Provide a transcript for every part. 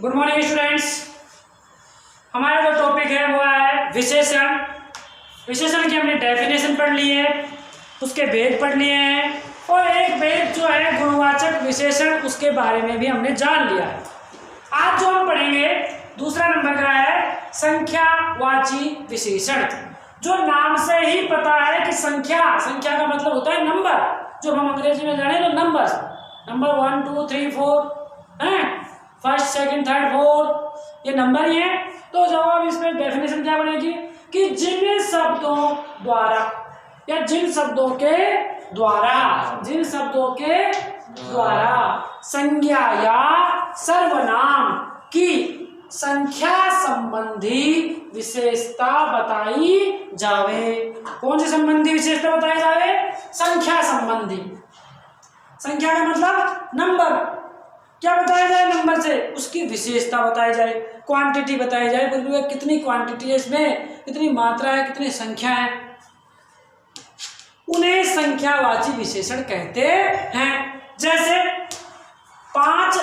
Good morning students. हमारा जो topic है वो है विशेषण। विशेषण की हमने डेफिनेशन पढ़ ली है, उसके भेद पढ़ लिए हैं और एक भेद जो है गुणवाचक विशेषण, उसके बारे में भी हमने जान लिया है। आज जो हम पढ़ेंगे दूसरा नंबर का है संख्यावाची विशेषण। जो नाम से ही पता है कि संख्या का मतलब होता है नंबर, जो हम अंग्रेजी में जाने तो नंबर 1 2 3 4 हैं, फर्स्ट सेकंड थर्ड फोर्थ, ये नंबर ही है। तो जवाब इसमें डेफिनेशन क्या बनेगी कि जिन शब्दों द्वारा या जिन शब्दों के द्वारा संज्ञा या सर्वनाम की संख्या संबंधी विशेषता बताई जावे। कौन सी संबंधी विशेषता बताई जावे? संख्या संबंधी। संख्या का मतलब नंबर, क्या बताया जाए? नंबर से उसकी विशेषता बताई जाए, क्वांटिटी बताई जाए, बिल्कुल कितनी क्वांटिटी है इसमें, कितनी मात्रा है, कितनी संख्या है, उन्हें संख्यावाची विशेषण कहते हैं। जैसे 5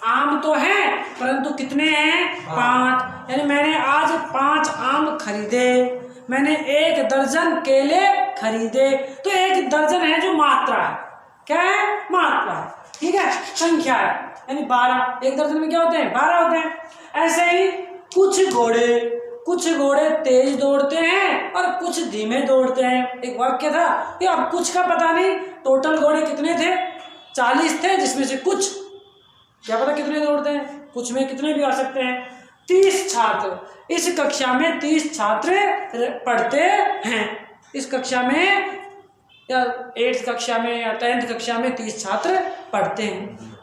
आम तो है परंतु कितने हैं? 5। यानी मैंने आज 5 आम खरीदे, मैंने 1 दर्जन केले खरीदे। तो 1 दर्जन है जो मात्रा है, क्या है? मात्रा है, ठीक है, संख्या है। यानी 12, 1 दर्जन में क्या होते हैं? 12 होते हैं। ऐसे ही कुछ घोड़े तेज दौड़ते हैं और कुछ धीमे दौड़ते हैं। एक वाक्य था कि अब कुछ का पता नहीं, टोटल घोड़े कितने थे? 40 थे, जिसमें से कुछ क्या पता कितने दौड़ते हैं, कुछ में कितने भी आ सकते हैं। 30 छात्र, इस कक्षा में 30 छात्र पढ़ते हैं। इस कक्षा में या 8th कक्षा में या 10th कक्षा में 30 छात्र पढ़ते हैं।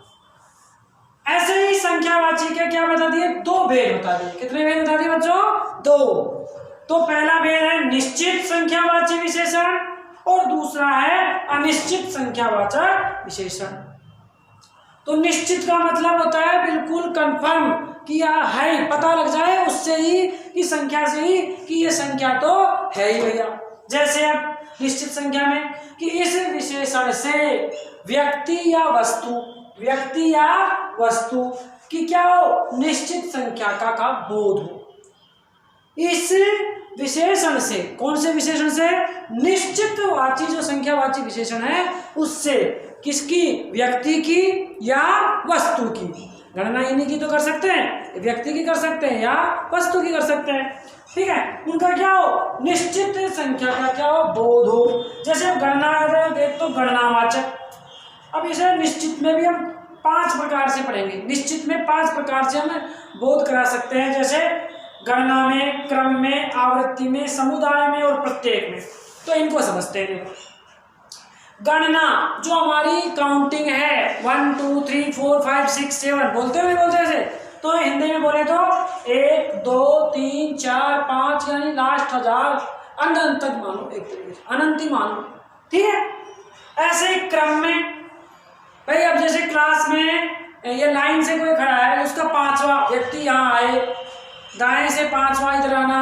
ऐसे ही संख्यावाची के क्या बता दिए? 2 भेद बता दिए। कितने भेद बता दिए बच्चों? 2। तो पहला भेद है निश्चित संख्यावाची विशेषण और दूसरा है अनिश्चित संख्यावाचक विशेषण। तो निश्चित का मतलब होता है बिल्कुल कंफर्म किया है, पता लग जाए उससे ही कि संख्या से ही कि ये संख्या तो है ही भैया। जैसे अब निश्चित संख्या में कि इस विशेषण से व्यक्ति या वस्तु की क्या हो? निश्चित संख्या का बोध हो। इस विशेषण से, कौन से विशेषण से? निश्चित वाची जो संख्यावाची विशेषण है उससे, किसकी? व्यक्ति की या वस्तु की। गणना इन्हीं की तो कर सकते हैं, व्यक्ति की कर सकते हैं या वस्तु की कर सकते हैं, ठीक है। उनका क्या हो? निश्चित संख्या का क्या हो? बोध हो। जैसे अब गणना देख तो गणनावाचक। अब इसे निश्चित में भी हम 5 प्रकार से पढ़ेंगे। निश्चित में 5 प्रकार से हम बोध करा सकते हैं, जैसे गणना में, क्रम में, आवृत्ति में, समुदाय में और प्रत्येक में। तो इनको समझते हैं। गणना जो हमारी काउंटिंग है, 1 2 3 4 5 6 7 बोलते ऐसे, तो हिंदी में बोले तो 1 2 3 4 5 यानी लास्ट 1000 अनंत तक मानो, एक तरीके से अनंत ही मानो, ठीक है। ऐसे ही क्रम में भाई, अब जैसे क्लास में ये लाइन से कोई खड़ा है, उसका 5वां व्यक्ति यहाँ आए, दाएं से 5वां इधर आना,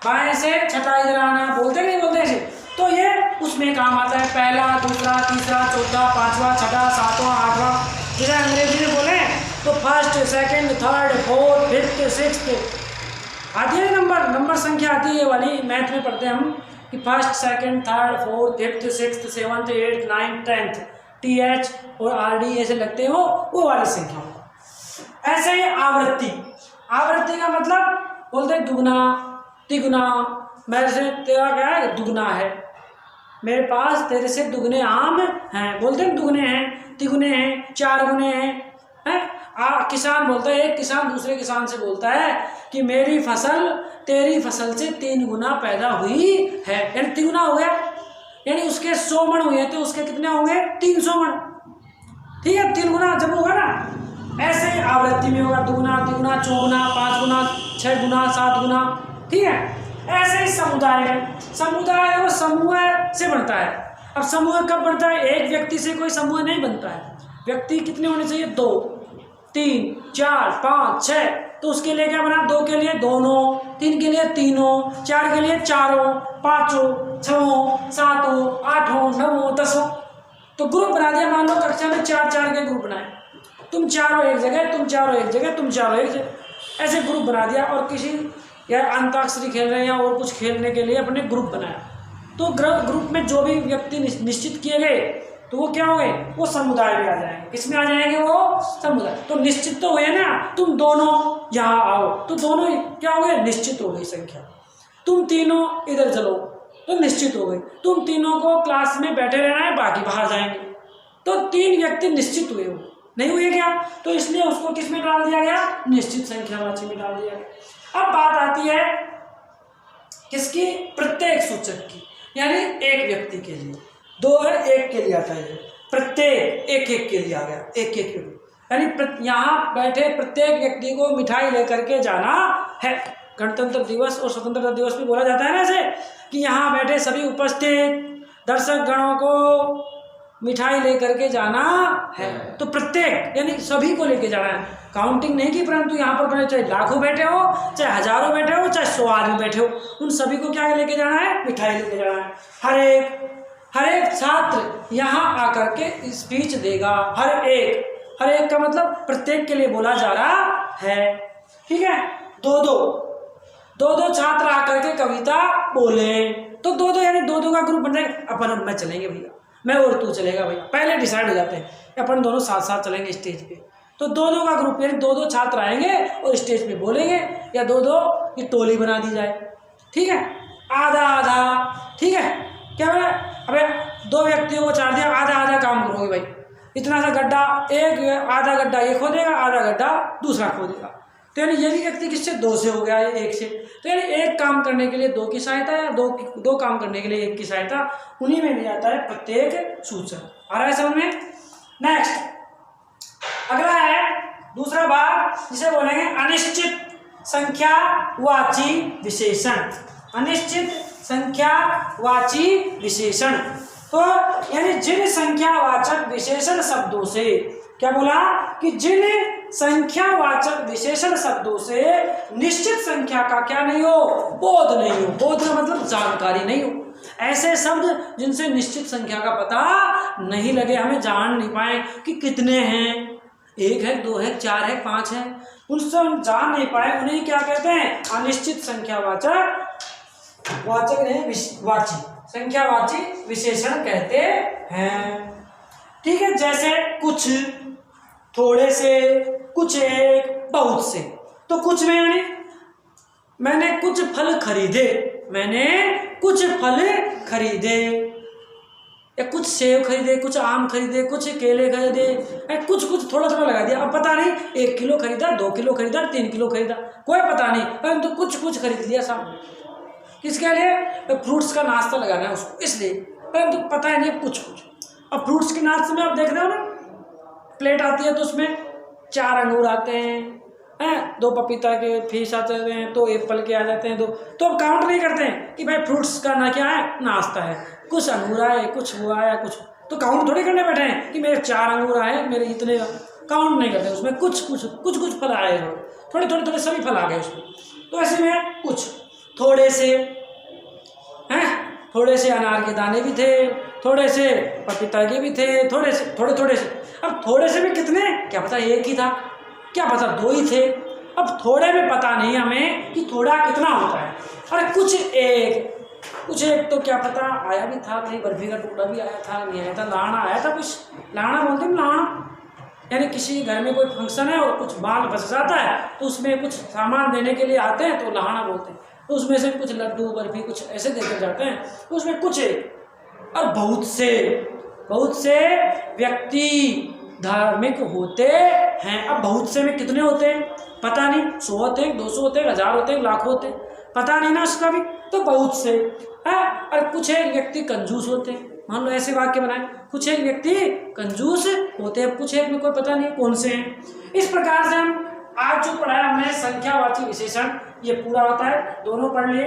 बाएं से 6ठा इधर आना, बोलते नहीं बोलते ऐसे, तो ये उसमें काम आता है। पहला, दूसरा, तीसरा, चौथा, 5वां, 6ठा, 7वां, 8वां। जैसे अंग्रेजी में बोले तो first, second, third, fourth, fifth, sixth आती है नंबर संख्या आती है। ये वाली मैथ में पढ़ते हैं हम कि first, second, third, fourth, fifth, sixth, 7th, 8th, 9th, 10th, TH और RD ऐसे लगते हैं, वो वाली संख्या। ऐसे ही आवृत्ति का मतलब बोलते हैं दुगना, तिगुना। मेरे से तेरा क्या है? दुगना है। मेरे पास तेरे से दुगने आम हैं, बोलते हैं दुगने हैं, तिगुने हैं, 4 गुने हैं। किसान बोलता है, एक किसान दूसरे किसान से बोलता है कि मेरी फसल तेरी फसल से 3 गुना पैदा हुई है, यानी तिगुना हो गया। यानी उसके 100 मण हुए तो उसके कितने होंगे? 300 मण, ठीक है। 3 गुना जब होगा ना, ऐसे ही आवृत्ति में होगा दुगुना, तिगुना, चौगुना, 5 गुना, 6 गुना, 7 गुना, ठीक है। ऐसे ही समुदाय है, वो समूह से बनता है। अब समूह कब बनता है? एक व्यक्ति से कोई समूह नहीं बनता है। व्यक्ति कितने होने चाहिए? 2 3 4 5 6। तो उसके लिए क्या बना? 2 के लिए दोनों, 3 के लिए तीनों, 4 के लिए चारों, 5, 6, 7, 8, 9, 10। तो ग्रुप बना दिया। मान लो कक्षा में 4 के ग्रुप बनाए, तुम चारों एक जगह, तुम चारों एक जगह, तुम चारों एक जगह, ऐसे ग्रुप बना दिया। और किसी या अंताक्षरी खेल रहे हैं या और कुछ खेलने के लिए अपने ग्रुप बनाया, तो ग्रुप में जो भी व्यक्ति निश्चित किए गए तो वो क्या हो गए, वो समुदाय में आ जाएंगे। किसमें आ जाएंगे, वो समुदाय। तो निश्चित तो हुए ना, तुम दोनों यहाँ आओ तो दोनों क्या हो गए, निश्चित हो गई संख्या। तुम तीनों इधर चलो तो निश्चित हो गई। तुम तीनों को क्लास में बैठे रहना है, बाकी बाहर जाएंगे, तो 3 व्यक्ति निश्चित हुए। हो नहीं हुए क्या, तो इसलिए उसको किस में डाल दिया गया, निश्चित संख्यावाची में डाल दिया गया। अब बात आती है किसकी, प्रत्येक सूचक की, यानी एक व्यक्ति के लिए। 2 है, 1 के लिए आता है, प्रत्येक एक एक के लिए आ गया, एक एक के लिए, यानी यहाँ बैठे प्रत्येक व्यक्ति को मिठाई लेकर के जाना है। गणतंत्र दिवस और स्वतंत्रता दिवस भी बोला जाता है ना ऐसे, कि यहाँ बैठे सभी उपस्थित दर्शक गणों को मिठाई लेकर के जाना है। तो प्रत्येक यानी सभी को लेके जाना है, काउंटिंग नहीं की, परंतु यहाँ पर चाहे लाखों बैठे हो, चाहे हजारों बैठे हो, चाहे 100 आदमी बैठे हो, उन सभी को क्या लेके जाना है, मिठाई लेके जाना है। हर एक छात्र यहाँ आकर के स्पीच देगा। हर एक का मतलब प्रत्येक के लिए बोला जा रहा है, ठीक है। दो छात्र आकर के कविता बोले, तो दो यानी दो का ग्रुप बन जाएगा। अपन और मैं चलेंगे भैया, मैं और तू चलेगा भैया, पहले डिसाइड हो जाते हैं अपन दोनों साथ साथ चलेंगे स्टेज पे। तो दो का ग्रुप यानी दो छात्र आएंगे और स्टेज पे बोलेंगे, या दो ये टोली बना दी जाए, ठीक है। आधा, ठीक है। क्या बोला, अबे 2 व्यक्तियों को चार दिया, आधा काम करोगे भाई। इतना सा गड्ढा, आधा गड्ढा ये खोदेगा, आधा गड्ढा दूसरा खोदेगा। तो यानी ये भी व्यक्ति किससे, 2 से हो गया, 1 से। तो यानी एक काम करने के लिए 2 की सहायता, या दो काम करने के लिए 1 की सहायता, उन्हीं में भी आता है प्रत्येक सूचक। आ रहा है समझ में। नेक्स्ट अगला है दूसरा भाग, जिसे बोलेंगे अनिश्चित संख्यावाची विशेषण। अनिश्चित संख्यावाची विशेषण, तो यानी जिन संख्यावाचक विशेषण शब्दों से, क्या बोला कि जिन संख्यावाचक विशेषण शब्दों से निश्चित संख्या का क्या नहीं हो, बोध नहीं हो। बोध का मतलब जानकारी नहीं हो। ऐसे शब्द जिनसे निश्चित संख्या का पता नहीं लगे, हमें जान नहीं पाए कि कितने हैं, 1 है, 2 है, 4 है, 5 है, उनसे हम जान नहीं पाए, उन्हें क्या कहते हैं, अनिश्चित संख्यावाचक वाची संख्यावाची विशेषण कहते हैं, ठीक है। जैसे कुछ, थोड़े से, कुछ, एक, बहुत से। तो कुछ में यानी मैंने कुछ फल खरीदे, मैंने कुछ फल खरीदे, या कुछ सेब खरीदे, कुछ आम खरीदे, कुछ केले खरीदे, कुछ थोड़ा लगा दिया। अब पता नहीं 1 किलो खरीदा, 2 किलो खरीदा, 3 किलो खरीदा, कोई पता नहीं, परंतु कुछ खरीद लिया साहब। किसके लिए, फ्रूट्स का नाश्ता लगाना है उसको, इसलिए, परंतु पता है नहीं कुछ। अब फ्रूट्स के नाश्ते में आप देख रहे हो ना, प्लेट आती है तो उसमें 4 अंगूर आते हैं, 2 पपीता के फीस आते हैं, 2 एप्पल के आ जाते हैं, 2। तो अब काउंट नहीं करते हैं कि भाई फ्रूट्स का ना क्या है, नाश्ता है, कुछ अंगूर आए, कुछ हुआ है, कुछ। तो काउंट थोड़ी करने बैठे हैं कि मेरे 4 अंगूर आए, मेरे इतने, काउंट नहीं करते उसमें। कुछ फल आए, थोड़े सभी फल आ गए उसमें। तो ऐसे में कुछ, थोड़े से हैं, थोड़े से अनार के दाने भी थे, थोड़े से पपीता के भी थे, थोड़े से। अब थोड़े से भी कितने, क्या पता 1 ही था, क्या पता 2 ही थे। अब थोड़े में पता नहीं हमें कि थोड़ा कितना होता है। अरे कुछ एक तो क्या पता आया भी था, कहीं बर्फी का टुकड़ा भी आया था, नहीं आया था, लाना आया था, कुछ लाना बोलते हैं, लाना यानी किसी घर में कोई फंक्शन है और कुछ माल बच जाता है, तो उसमें कुछ सामान देने के लिए आते हैं, तो लाना बोलते हैं। तो उसमें से कुछ लड्डू, बर्फी, कुछ ऐसे देकर जाते हैं, तो उसमें कुछ एक। और बहुत से व्यक्ति धार्मिक होते हैं। अब बहुत से में कितने होते हैं पता नहीं, 100 होते हैं, 200 होते हैं, 1000 होते हैं, लाख होते हैं, पता नहीं ना उसका भी। तो बहुत से है। और कुछ एक व्यक्ति कंजूस होते हैं, मान लो ऐसे वाक्य बनाए, कुछ एक व्यक्ति कंजूस होते हैं, कुछ एक में कोई पता नहीं कौन से हैं। इस प्रकार से हम आज जो पढ़ाया हमने संख्यावाची विशेषण, ये पूरा होता है। दोनों पढ़ लिए।